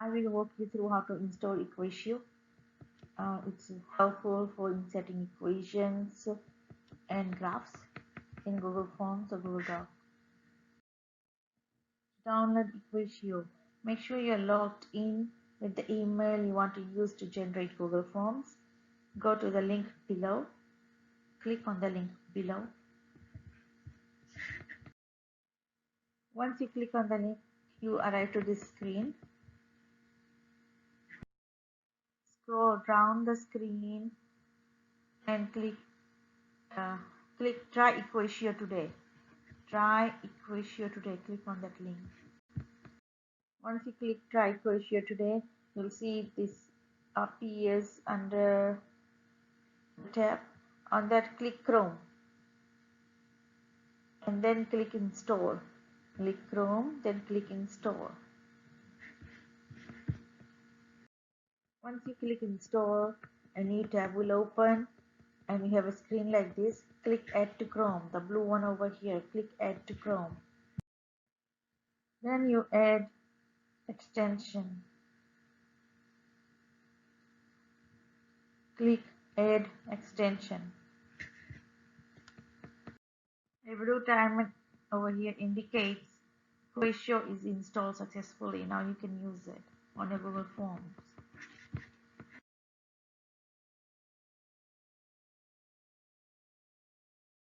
I will walk you through how to install Equatio. It's helpful for inserting equations and graphs in Google Forms or Google Docs. Download Equatio. Make sure you're logged in with the email you want to use to generate Google Forms. Go to the link below. Click on the link below. Once you click on the link, you arrive to this screen. Scroll down the screen and click Try Equatio today. Try Equatio today. Click on that link. Once you click Try Equatio today, you'll see this appears under the tab. On that, click Chrome and then click Install. Click Chrome, then click Install. Once you click Install, a new tab will open and you have a screen like this. Click Add to Chrome, the blue one over here. Click Add to Chrome. Then you add extension. Click Add Extension. A blue timer over here indicates Equatio is installed successfully. Now you can use it on your Google Forms.